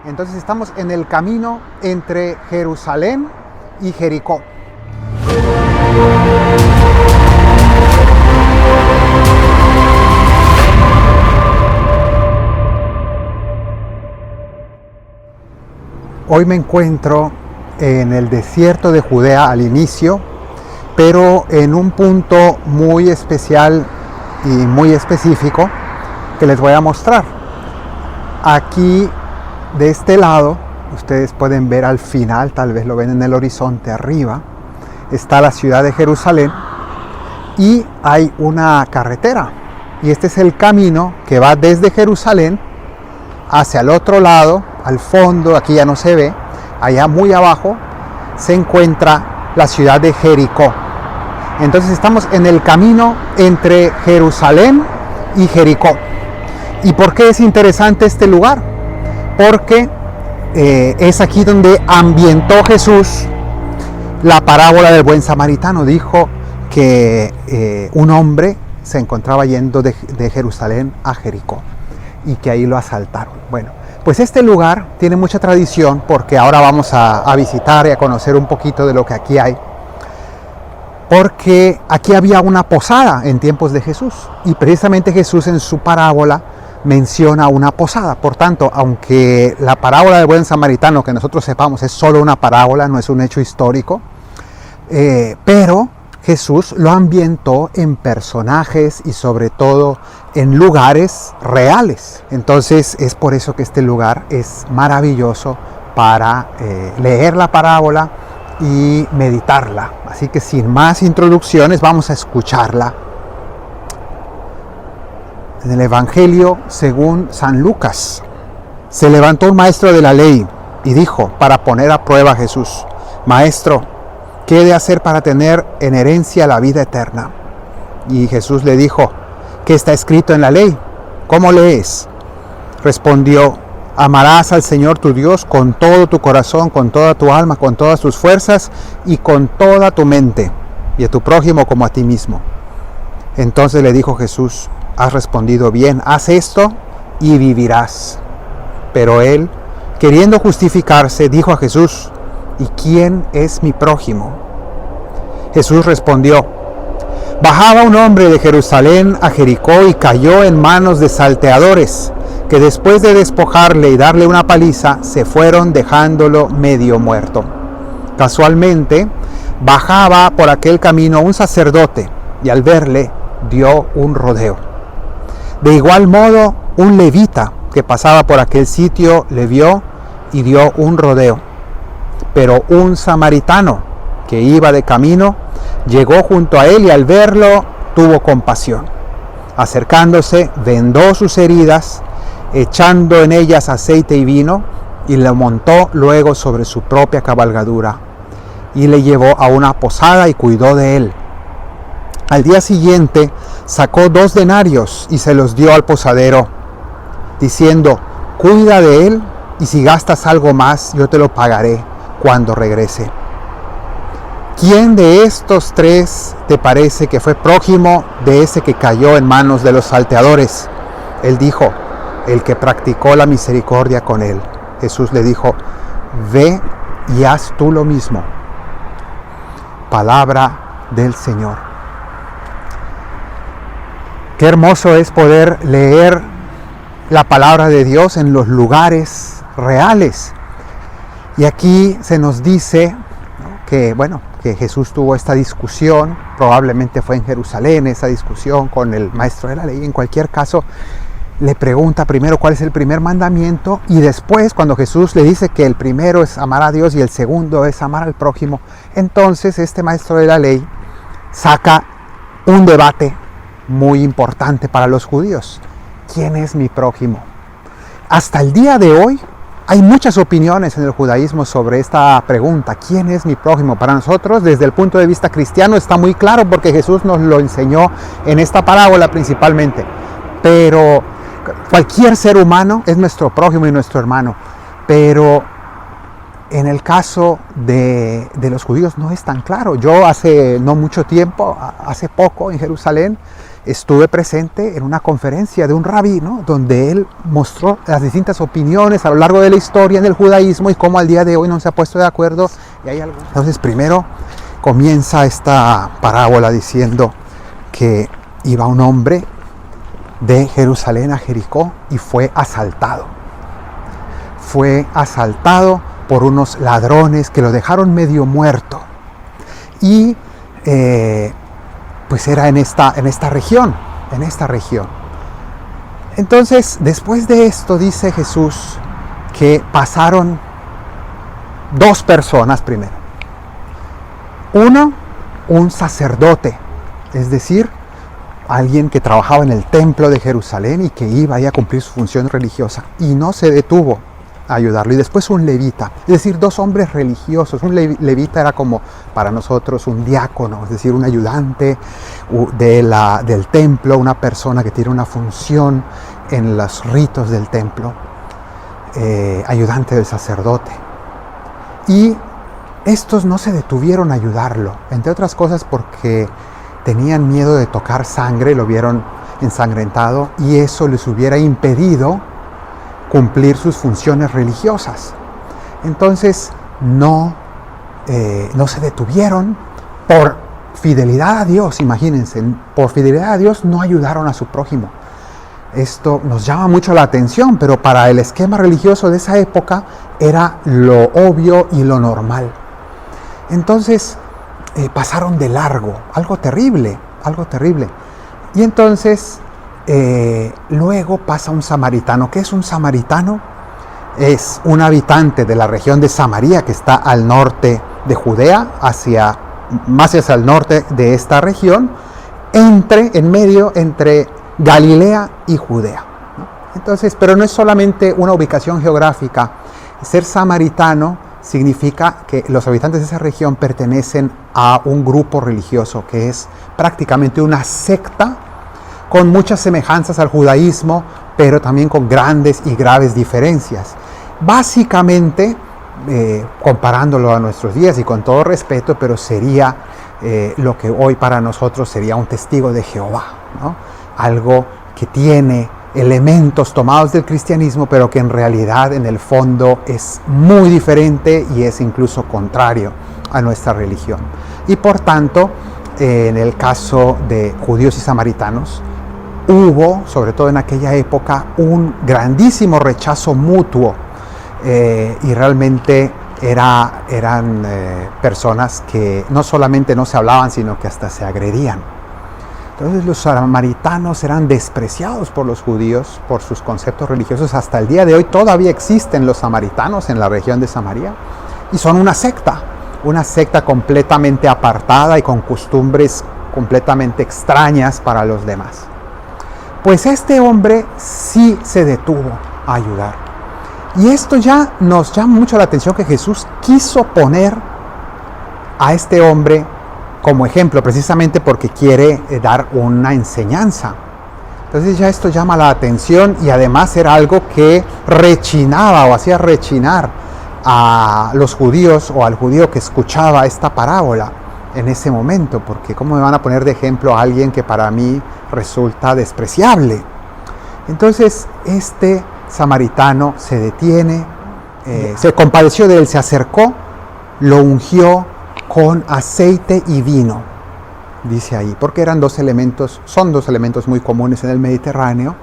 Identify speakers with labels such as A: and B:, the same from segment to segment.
A: Entonces estamos en el camino entre Jerusalén y Jericó. Hoy me encuentro en el desierto de Judea al inicio, pero en un punto muy especial y muy específico que les voy a mostrar. Aquí de este lado, ustedes pueden ver al final, tal vez lo ven en el horizonte arriba, está la ciudad de Jerusalén y hay una carretera. Y este es el camino que va desde Jerusalén hacia el otro lado, al fondo, aquí ya no se ve, allá muy abajo se encuentra la ciudad de Jericó. Entonces estamos en el camino entre Jerusalén y Jericó. ¿Y por qué es interesante este lugar? Porque es aquí donde ambientó Jesús la parábola del buen samaritano. Dijo que un hombre se encontraba yendo de Jerusalén a Jericó y que ahí lo asaltaron. Bueno, pues este lugar tiene mucha tradición porque ahora vamos a visitar y a conocer un poquito de lo que aquí hay. Porque aquí había una posada en tiempos de Jesús y precisamente Jesús en su parábola menciona una posada. Por tanto, aunque la parábola del buen samaritano, que nosotros sepamos, es solo una parábola, no es un hecho histórico, pero Jesús lo ambientó en personajes y sobre todo en lugares reales. Entonces es por eso que este lugar es maravilloso para leer la parábola y meditarla. Así que sin más introducciones vamos a escucharla. En el Evangelio según San Lucas, se levantó un maestro de la ley y dijo, para poner a prueba a Jesús: Maestro, ¿qué he de hacer para tener en herencia la vida eterna? Y Jesús le dijo, ¿qué está escrito en la ley? ¿Cómo lees? Respondió, amarás al Señor tu Dios con todo tu corazón, con toda tu alma, con todas tus fuerzas y con toda tu mente, y a tu prójimo como a ti mismo. Entonces le dijo Jesús, has respondido bien, haz esto y vivirás. Pero él, queriendo justificarse, dijo a Jesús, ¿y quién es mi prójimo? Jesús respondió, bajaba un hombre de Jerusalén a Jericó y cayó en manos de salteadores, que después de despojarle y darle una paliza, se fueron dejándolo medio muerto. Casualmente, bajaba por aquel camino un sacerdote y al verle dio un rodeo. De igual modo, un levita que pasaba por aquel sitio le vio y dio un rodeo. Pero un samaritano que iba de camino llegó junto a él y al verlo tuvo compasión. Acercándose, vendó sus heridas, echando en ellas aceite y vino, y lo montó luego sobre su propia cabalgadura y le llevó a una posada y cuidó de él. Al día siguiente sacó 2 denarios y se los dio al posadero, diciendo, cuida de él y si gastas algo más yo te lo pagaré cuando regrese. ¿Quién de estos 3 te parece que fue prójimo de ese que cayó en manos de los salteadores? Él dijo, el que practicó la misericordia con él. Jesús le dijo, ve y haz tú lo mismo. Palabra del Señor. Qué hermoso es poder leer la palabra de Dios en los lugares reales. Y aquí se nos dice, ¿no?, que Jesús tuvo esta discusión, probablemente fue en Jerusalén, esa discusión con el maestro de la ley. En cualquier caso, le pregunta primero cuál es el primer mandamiento y después, cuando Jesús le dice que el primero es amar a Dios y el segundo es amar al prójimo, entonces este maestro de la ley saca un debate muy importante para los judíos. ¿Quién es mi prójimo? Hasta el día de hoy hay muchas opiniones en el judaísmo sobre esta pregunta, ¿quién es mi prójimo? Para nosotros, desde el punto de vista cristiano, está muy claro porque Jesús nos lo enseñó en esta parábola principalmente. Pero cualquier ser humano es nuestro prójimo y nuestro hermano. Pero en el caso de los judíos no es tan claro. Yo hace no mucho tiempo, hace poco en Jerusalén, estuve presente en una conferencia de un rabí, ¿no?, donde él mostró las distintas opiniones a lo largo de la historia en el judaísmo y cómo al día de hoy no se ha puesto de acuerdo. Y hay algo. Entonces, primero comienza esta parábola diciendo que iba un hombre de Jerusalén a Jericó y fue asaltado. Fue asaltado por unos ladrones que lo dejaron medio muerto. Y pues era en esta región. Entonces, después de esto, dice Jesús que pasaron dos personas primero. Uno, un sacerdote, es decir, alguien que trabajaba en el templo de Jerusalén y que iba ahí a cumplir su función religiosa y no se detuvo a ayudarlo. Y después un levita, es decir, dos hombres religiosos. Un levita era como para nosotros un diácono, es decir, un ayudante del templo, una persona que tiene una función en los ritos del templo, ayudante del sacerdote. Y estos no se detuvieron a ayudarlo, entre otras cosas porque tenían miedo de tocar sangre, lo vieron ensangrentado y eso les hubiera impedido cumplir sus funciones religiosas. Entonces no se detuvieron por fidelidad a Dios, imagínense, por fidelidad a Dios no ayudaron a su prójimo. Esto nos llama mucho la atención, pero para el esquema religioso de esa época era lo obvio y lo normal. Entonces pasaron de largo, algo terrible. Y entonces luego pasa un samaritano. ¿Qué es un samaritano? Es un habitante de la región de Samaria, que está al norte de Judea, más hacia el norte de esta región, en medio entre Galilea y Judea, ¿no? Entonces, pero no es solamente una ubicación geográfica. Ser samaritano significa que los habitantes de esa región pertenecen a un grupo religioso que es prácticamente una secta con muchas semejanzas al judaísmo, pero también con grandes y graves diferencias. Básicamente, comparándolo a nuestros días y con todo respeto, pero sería lo que hoy para nosotros sería un testigo de Jehová, ¿no? Algo que tiene elementos tomados del cristianismo, pero que en realidad en el fondo es muy diferente y es incluso contrario a nuestra religión. Y por tanto, en el caso de judíos y samaritanos, hubo, sobre todo en aquella época, un grandísimo rechazo mutuo y realmente eran personas que no solamente no se hablaban, sino que hasta se agredían. Entonces los samaritanos eran despreciados por los judíos por sus conceptos religiosos. Hasta el día de hoy todavía existen los samaritanos en la región de Samaria y son una secta completamente apartada y con costumbres completamente extrañas para los demás. Pues este hombre sí se detuvo a ayudar. Y esto ya nos llama mucho la atención, que Jesús quiso poner a este hombre como ejemplo, precisamente porque quiere dar una enseñanza. Entonces ya esto llama la atención y además era algo que rechinaba o hacía rechinar a los judíos o al judío que escuchaba esta parábola en ese momento, porque ¿cómo me van a poner de ejemplo a alguien que para mí resulta despreciable? Entonces este samaritano se detiene, se compadeció de él, se acercó, lo ungió con aceite y vino, dice ahí, porque son dos elementos muy comunes en el Mediterráneo.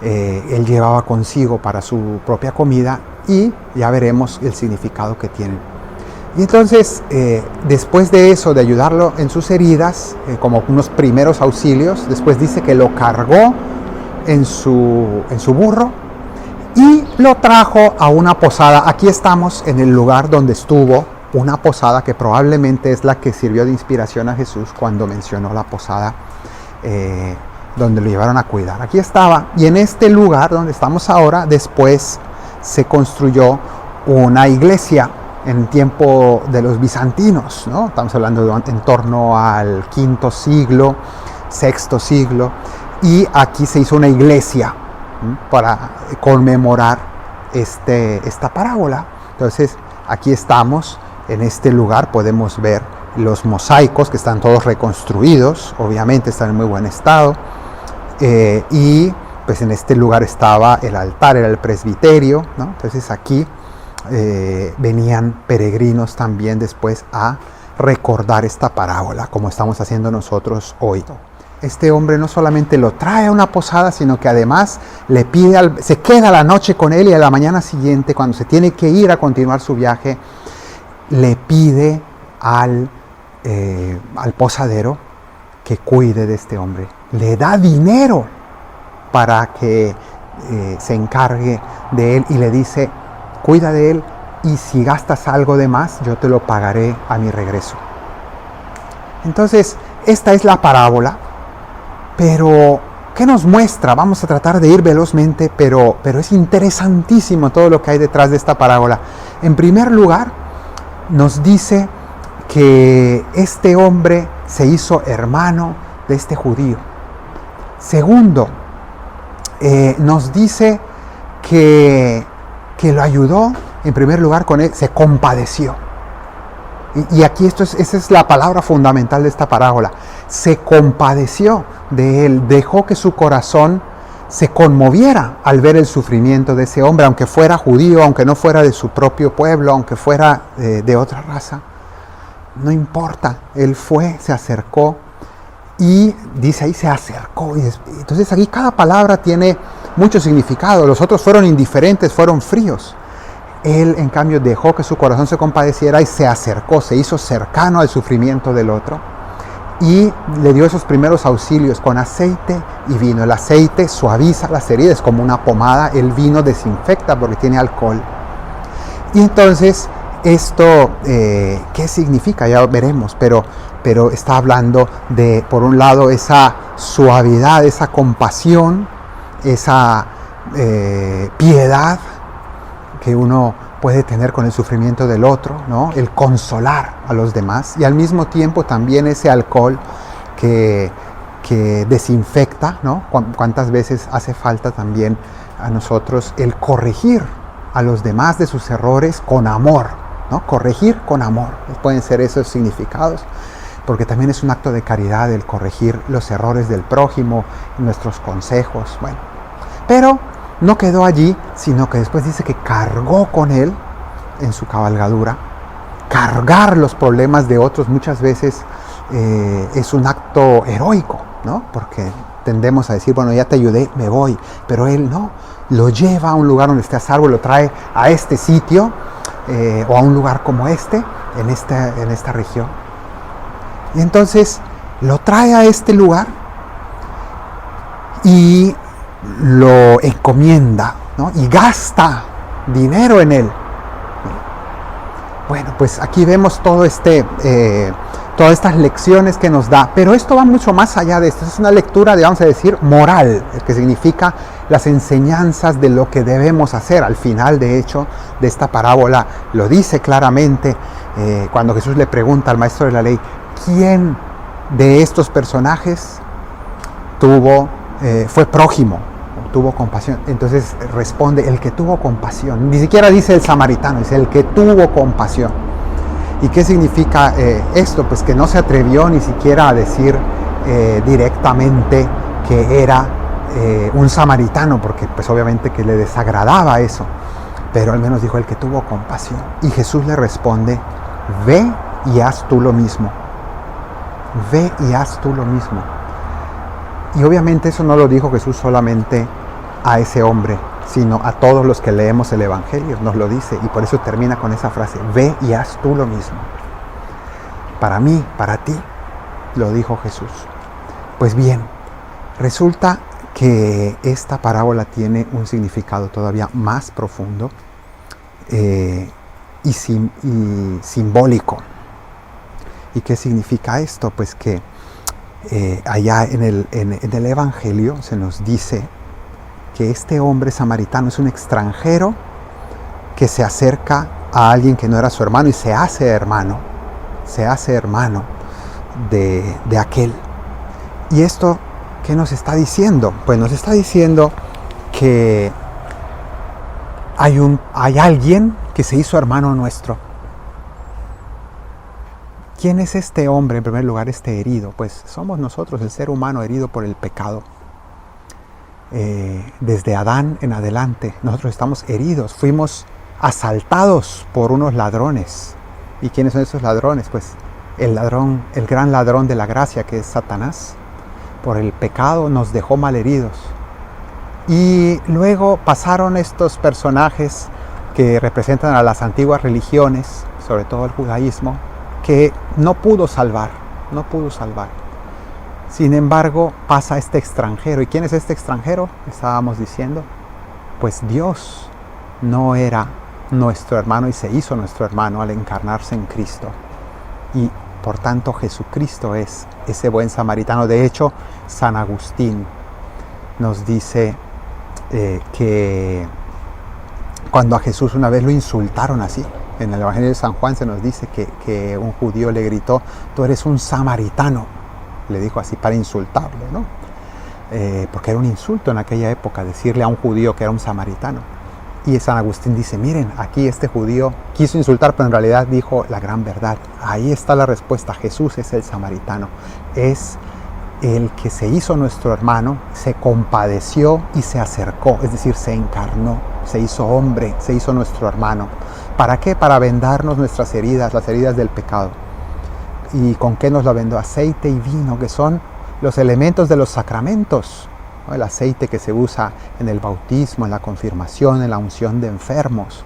A: Él llevaba consigo para su propia comida y ya veremos el significado que tienen. Y entonces, después de eso, de ayudarlo en sus heridas, como unos primeros auxilios, después dice que lo cargó en su burro y lo trajo a una posada. Aquí estamos en el lugar donde estuvo una posada, que probablemente es la que sirvió de inspiración a Jesús cuando mencionó la posada donde lo llevaron a cuidar. Aquí estaba, y en este lugar donde estamos ahora, después se construyó una iglesia en tiempo de los bizantinos, ¿no? Estamos hablando de en torno al V siglo, VI siglo, y aquí se hizo una iglesia para conmemorar esta parábola. Entonces, aquí estamos. En este lugar podemos ver los mosaicos que están todos reconstruidos, obviamente están en muy buen estado. y pues en este lugar estaba el altar, era el presbiterio, ¿no? Entonces aquí venían peregrinos también después a recordar esta parábola, como estamos haciendo nosotros hoy. Este hombre no solamente lo trae a una posada, sino que además le pide, se queda la noche con él, y a la mañana siguiente, cuando se tiene que ir a continuar su viaje, le pide al posadero que cuide de este hombre. Le da dinero para que se encargue de él, y le dice: cuida de él, y si gastas algo de más, yo te lo pagaré a mi regreso. Entonces, esta es la parábola. Pero, ¿qué nos muestra? Vamos a tratar de ir velozmente, pero es interesantísimo todo lo que hay detrás de esta parábola. En primer lugar, nos dice que este hombre se hizo hermano de este judío. Segundo, nos dice que lo ayudó, en primer lugar, con él, se compadeció. Y aquí esa es la palabra fundamental de esta parábola. Se compadeció de él, dejó que su corazón se conmoviera al ver el sufrimiento de ese hombre, aunque fuera judío, aunque no fuera de su propio pueblo, aunque fuera de otra raza. No importa, él fue, se acercó, y dice ahí, se acercó. Entonces aquí cada palabra tiene mucho significado. Los otros fueron indiferentes, fueron fríos. Él, en cambio, dejó que su corazón se compadeciera y se acercó, se hizo cercano al sufrimiento del otro, y le dio esos primeros auxilios con aceite y vino. El aceite suaviza las heridas como una pomada, el vino desinfecta porque tiene alcohol. Y entonces, esto, ¿qué significa? Ya veremos, pero está hablando de, por un lado, esa suavidad, esa compasión, esa piedad que uno puede tener con el sufrimiento del otro, ¿no? El consolar a los demás, y al mismo tiempo también ese alcohol que desinfecta, ¿no? Cuántas veces hace falta también a nosotros el corregir a los demás de sus errores con amor, ¿no? Corregir con amor, pueden ser esos significados, porque también es un acto de caridad el corregir los errores del prójimo, nuestros consejos, bueno. Pero no quedó allí, sino que después dice que cargó con él en su cabalgadura. Cargar los problemas de otros muchas veces es un acto heroico, ¿no? Porque tendemos a decir, bueno, ya te ayudé, me voy. Pero él no, lo lleva a un lugar donde esté a salvo, lo trae a este sitio o a un lugar como este, en esta región. Y entonces lo trae a este lugar y lo encomienda, ¿no? Y gasta dinero en él. Bueno, pues aquí vemos todas estas lecciones que nos da, pero esto va mucho más allá de esto. Es una lectura, vamos a decir, moral, que significa las enseñanzas de lo que debemos hacer. Al final, de hecho, de esta parábola lo dice claramente cuando Jesús le pregunta al maestro de la ley: ¿quién de estos personajes fue prójimo, tuvo compasión? Entonces responde: el que tuvo compasión. Ni siquiera dice el samaritano, dice el que tuvo compasión. ¿Y qué significa esto? Pues que no se atrevió ni siquiera a decir directamente que era un samaritano, porque pues obviamente que le desagradaba eso, pero al menos dijo el que tuvo compasión. Y Jesús le responde: ve y haz tú lo mismo. Ve y haz tú lo mismo. Y obviamente eso no lo dijo Jesús solamente a ese hombre, sino a todos los que leemos el Evangelio, nos lo dice, y por eso termina con esa frase: ve y haz tú lo mismo. Para mí, para ti, lo dijo Jesús. Pues bien, resulta que esta parábola tiene un significado todavía más profundo y simbólico. ¿Y qué significa esto? Pues que allá en el Evangelio se nos dice que este hombre samaritano es un extranjero que se acerca a alguien que no era su hermano y se hace hermano de aquel. ¿Y esto qué nos está diciendo? Pues nos está diciendo que hay alguien que se hizo hermano nuestro. ¿Quién es este hombre, en primer lugar, este herido? Pues somos nosotros, el ser humano herido por el pecado. desde Adán en adelante, nosotros estamos heridos, fuimos asaltados por unos ladrones. ¿Y quiénes son esos ladrones? Pues el ladrón, el gran ladrón de la gracia, que es Satanás. Por el pecado nos dejó malheridos. Y luego pasaron estos personajes que representan a las antiguas religiones, sobre todo el judaísmo, que no pudo salvar. Sin embargo, pasa este extranjero. ¿Y quién es este extranjero? Estábamos diciendo, pues Dios no era nuestro hermano y se hizo nuestro hermano al encarnarse en Cristo. Y por tanto Jesucristo es ese buen samaritano. De hecho, San Agustín nos dice que cuando a Jesús una vez lo insultaron así, en el Evangelio de San Juan se nos dice que un judío le gritó, tú eres un samaritano, le dijo así para insultarlo, ¿no? Porque era un insulto en aquella época decirle a un judío que era un samaritano. Y San Agustín dice, miren, aquí este judío quiso insultar, pero en realidad dijo la gran verdad. Ahí está la respuesta, Jesús es el samaritano, es el que se hizo nuestro hermano, se compadeció y se acercó, es decir, se encarnó, se hizo hombre, se hizo nuestro hermano. ¿Para qué? Para vendarnos nuestras heridas, las heridas del pecado. ¿Y con qué nos la vendó? Aceite y vino, que son los elementos de los sacramentos, ¿no? El aceite que se usa en el bautismo, en la confirmación, en la unción de enfermos.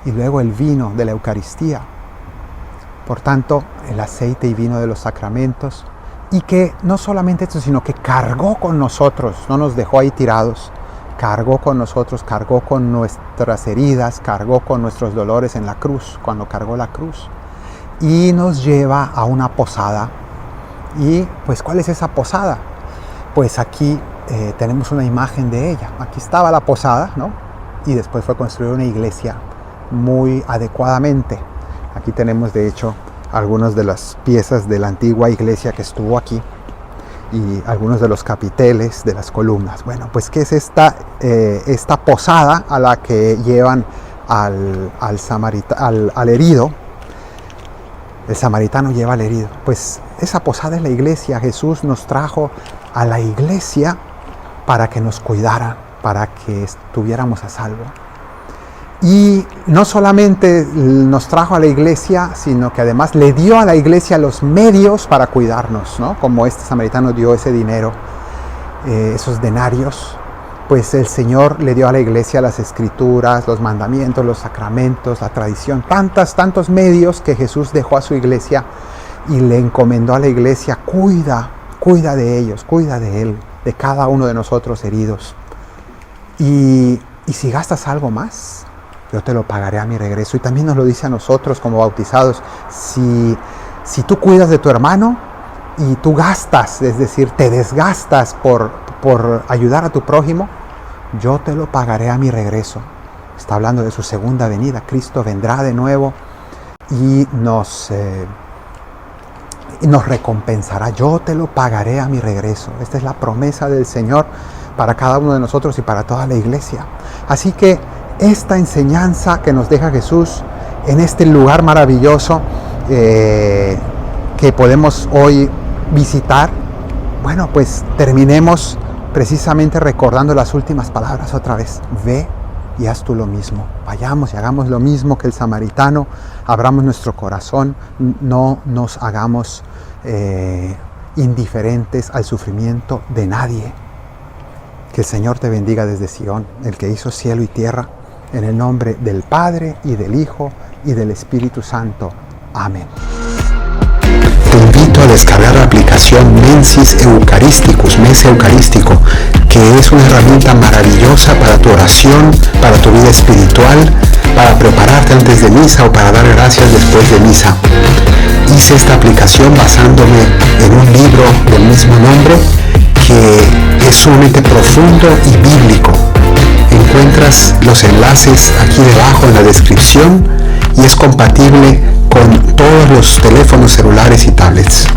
A: Y luego el vino de la Eucaristía. Por tanto, el aceite y vino de los sacramentos. Y que no solamente esto, sino que cargó con nosotros, no nos dejó ahí tirados. Cargó con nosotros, cargó con nuestras heridas, cargó con nuestros dolores en la cruz, cuando cargó la cruz. Y nos lleva a una posada. Y pues, ¿cuál es esa posada? Pues aquí tenemos una imagen de ella. Aquí estaba la posada, ¿no? Y después fue construida una iglesia muy adecuadamente. Aquí tenemos, de hecho, algunas de las piezas de la antigua iglesia que estuvo aquí. Y algunos de los capiteles de las columnas. Bueno, pues ¿qué es esta posada a la que llevan al herido? El samaritano lleva al herido. Pues esa posada es la iglesia. Jesús nos trajo a la iglesia para que nos cuidara, para que estuviéramos a salvo. Y no solamente nos trajo a la iglesia, sino que además le dio a la iglesia los medios para cuidarnos, ¿no? Como este samaritano dio ese dinero, esos denarios, pues el Señor le dio a la iglesia las escrituras, los mandamientos, los sacramentos, la tradición, tantos medios que Jesús dejó a su iglesia y le encomendó a la iglesia, cuida de ellos, cuida de él, de cada uno de nosotros heridos. Y si gastas algo más, yo te lo pagaré a mi regreso. Y también nos lo dice a nosotros como bautizados, si tú cuidas de tu hermano y tú gastas, es decir, te desgastas por ayudar a tu prójimo, yo te lo pagaré a mi regreso. Está hablando de su segunda venida. Cristo vendrá de nuevo y nos recompensará. Yo te lo pagaré a mi regreso. Esta es la promesa del Señor para cada uno de nosotros y para toda la iglesia. Así que esta enseñanza que nos deja Jesús en este lugar maravilloso que podemos hoy visitar, bueno, pues terminemos precisamente recordando las últimas palabras otra vez. Ve y haz tú lo mismo. Vayamos y hagamos lo mismo que el samaritano. Abramos nuestro corazón. No nos hagamos indiferentes al sufrimiento de nadie. Que el Señor te bendiga desde Sion, el que hizo cielo y tierra, en el nombre del Padre y del Hijo y del Espíritu Santo. Amén.
B: Te invito a descargar la aplicación Mensis Eucharisticus, Mes Eucarístico, que es una herramienta maravillosa para tu oración, para tu vida espiritual, para prepararte antes de misa o para dar gracias después de misa. Hice esta aplicación basándome en un libro del mismo nombre que es sumamente profundo y bíblico. Encuentras los enlaces aquí debajo en la descripción y es compatible con todos los teléfonos celulares y tablets.